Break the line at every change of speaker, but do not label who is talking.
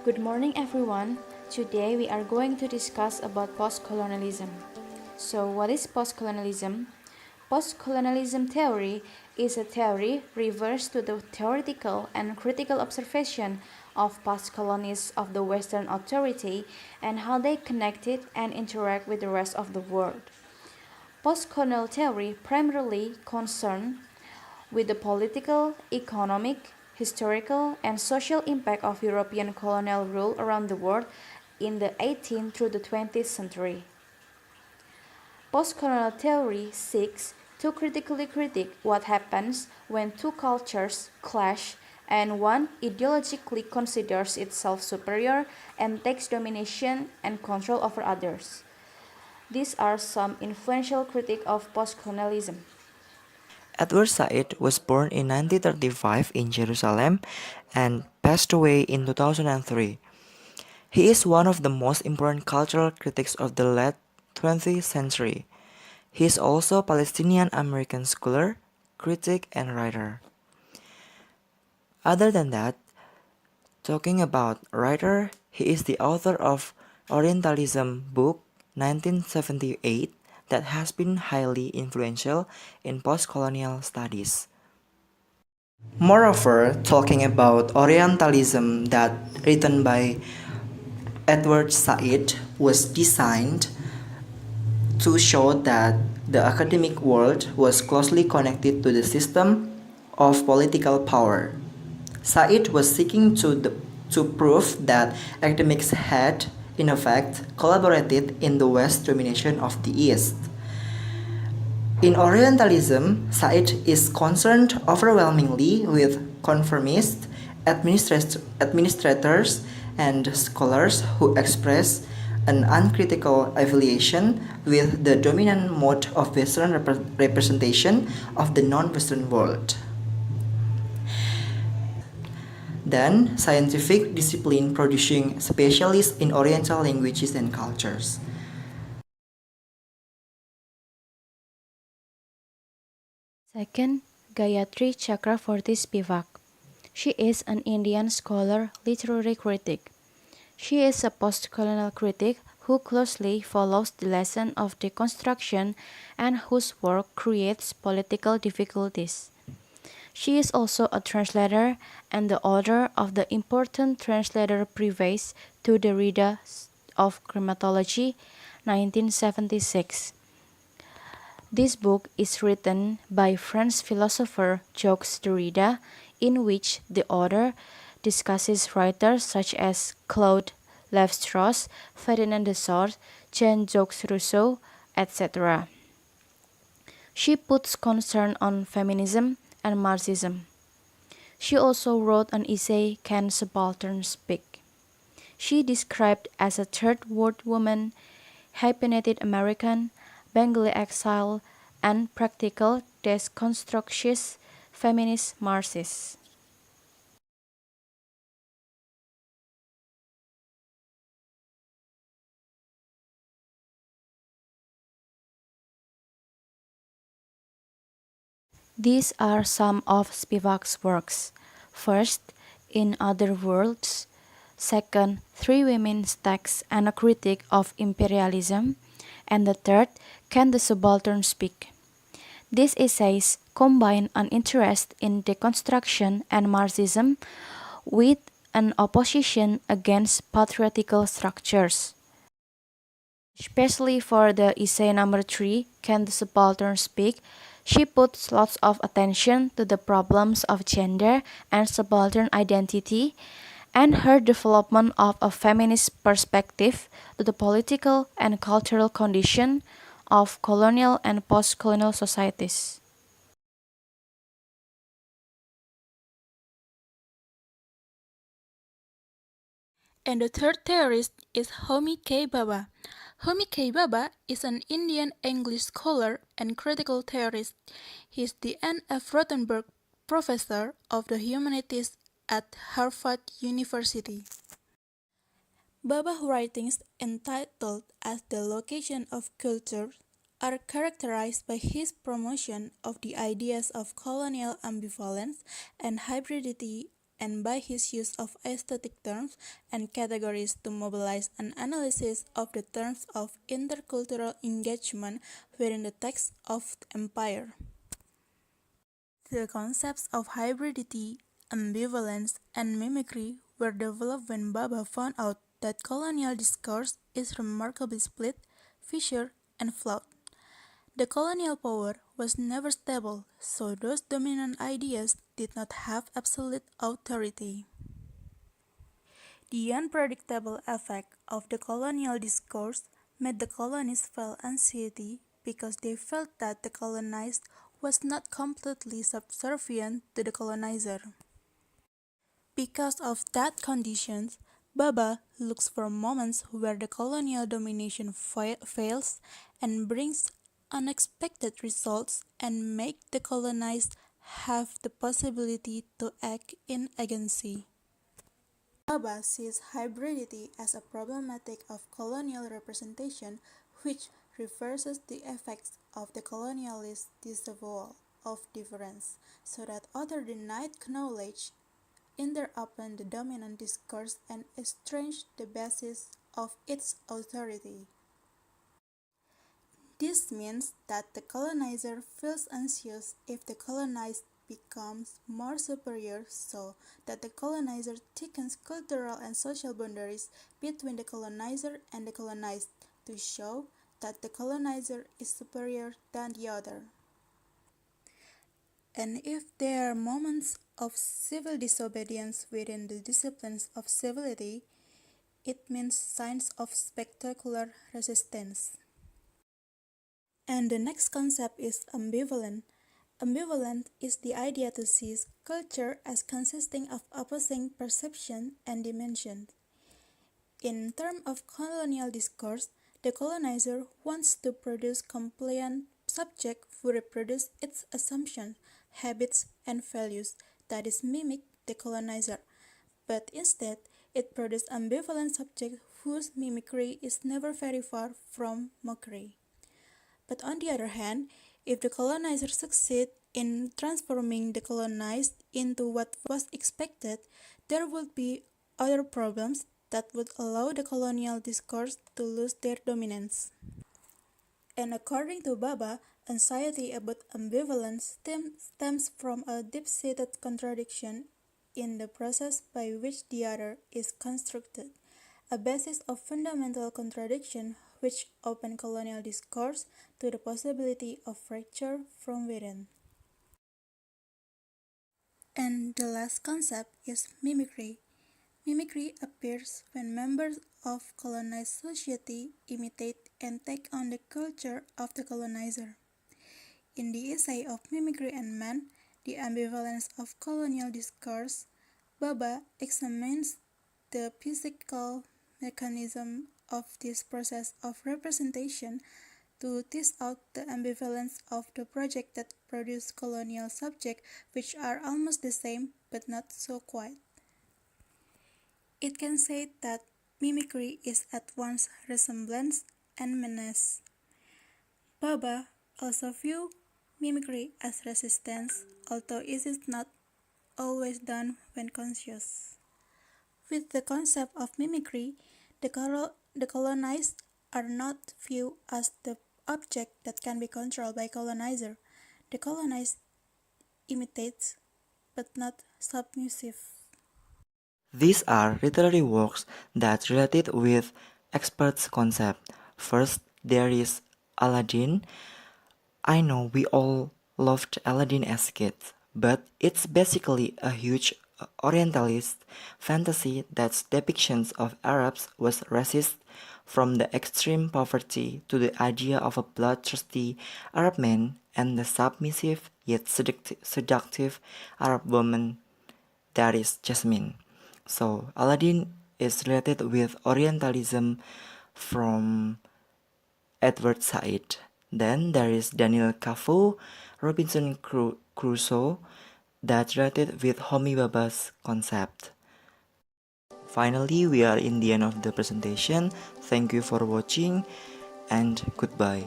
Good morning everyone. Today we are going to discuss about postcolonialism. So what is postcolonialism? Postcolonialism theory is a theory reverse to the theoretical and critical observation of past colonies of the Western authority and how they connected and interact with the rest of the world. Postcolonial theory primarily concerned with the political, economic, historical, and social impact of European colonial rule around the world in the 18th through the 20th century. Postcolonial theory seeks to critically critique what happens when two cultures clash and one ideologically considers itself superior and takes domination and control over others. These are some influential critiques of postcolonialism.
Edward Said was born in 1935 in Jerusalem and passed away in 2003. He is one of the most important cultural critics of the late 20th century. He is also a Palestinian-American scholar, critic, and writer. Other than that, talking about writer, he is the author of Orientalism book 1978 that has been highly influential in post-colonial studies. Moreover, talking about Orientalism that written by Edward Said was designed to show that the academic world was closely connected to the system of political power. Said was seeking to prove that academics had, in effect, collaborated in the West domination of the East. In Orientalism, Said is concerned overwhelmingly with conformist administrators and scholars who express an uncritical affiliation with the dominant mode of Western representation of the non-Western world. Then, scientific discipline producing specialists in Oriental languages and cultures.
Second, Gayatri Chakravorty Spivak. She is an Indian scholar, literary critic. She is a postcolonial critic who closely follows the lesson of deconstruction and whose work creates political difficulties. She is also a translator and the author of the important translator preface to Derrida of Cremanology, 1976. This book is written by French philosopher Jacques Derrida, in which the author discusses writers such as Claude Lévi-Strauss, Ferdinand de Saussure, Jean-Jacques Rousseau, etc. She puts concern on feminism and Marxism. She also wrote an essay, Can Subalterns Speak? She described as a third world woman, hyphenated American, Bengali exile, and practical deconstructionist feminist Marxist. These are some of Spivak's works. First, In Other Worlds. Second, Three Women's Texts and a Critique of Imperialism. And the third, Can the Subaltern Speak? These essays combine an interest in deconstruction and Marxism with an opposition against patriarchal structures. Especially for the essay number 3, Can the Subaltern Speak? She puts lots of attention to the problems of gender and subaltern identity and her development of a feminist perspective to the political and cultural condition of colonial and post-colonial societies.
And the third theorist is Homi K. Bhabha. Homi K. Bhabha is an Indian English scholar and critical theorist. He is the N. F. Rothenberg Professor of the Humanities at Harvard University. Bhabha's writings, entitled as The Location of Culture, are characterized by his promotion of the ideas of colonial ambivalence and hybridity and by his use of aesthetic terms and categories to mobilize an analysis of the terms of intercultural engagement within the text of the empire. The concepts of hybridity, ambivalence, and mimicry were developed when Baba found out that colonial discourse is remarkably split, fissured, and flawed. The colonial power was never stable, so those dominant ideas did not have absolute authority. The unpredictable effect of the colonial discourse made the colonists feel anxiety because they felt that the colonized was not completely subservient to the colonizer. Because of that condition, Baba looks for moments where the colonial domination fails and brings unexpected results and make the colonized have the possibility to act in agency. Baba sees hybridity as a problematic of colonial representation which reverses the effects of the colonialist disavowal of difference, so that other denied knowledge enter upon the dominant discourse and estrange the basis of its authority. This means that the colonizer feels anxious if the colonized becomes more superior, so that the colonizer thickens cultural and social boundaries between the colonizer and the colonized to show that the colonizer is superior than the other. And if there are moments of civil disobedience within the disciplines of civility, it means signs of spectacular resistance. And the next concept is ambivalent. Ambivalent is the idea to see culture as consisting of opposing perception and dimensions. In terms of colonial discourse, the colonizer wants to produce compliant subject who reproduce its assumptions, habits, and values, that is mimic the colonizer, but instead it produces ambivalent subject whose mimicry is never very far from mockery. But on the other hand, if the colonizer succeeds in transforming the colonized into what was expected, there would be other problems that would allow the colonial discourse to lose their dominance. And according to Baba, anxiety about ambivalence stems from a deep-seated contradiction in the process by which the other is constructed, a basis of fundamental contradiction which open colonial discourse to the possibility of fracture from within. And the last concept is mimicry. Mimicry appears when members of colonized society imitate and take on the culture of the colonizer. In the essay of Mimicry and Man, the ambivalence of colonial discourse, Baba examines the physical mechanism of this process of representation to tease out the ambivalence of the project that produce colonial subjects which are almost the same but not so quite. It can say that mimicry is at once resemblance and menace. Baba also view mimicry as resistance, although it is not always done when conscious. With the concept of mimicry, the colonized are not viewed as the object that can be controlled by colonizer. The colonized imitates, but not submissive.
These are literary works that related with experts' concept. First, there is Aladdin. I know we all loved Aladdin as kids, but it's basically a huge Orientalist fantasy that's depictions of Arabs was racist from the extreme poverty to the idea of a bloodthirsty Arab man and the submissive yet seductive Arab woman that is Jasmine. So Aladdin is related with Orientalism from Edward Said. Then there is Daniel Defoe, Robinson Crusoe, that related with Homi Bhabha's concept. Finally, we are in the end of the presentation. Thank you for watching and goodbye.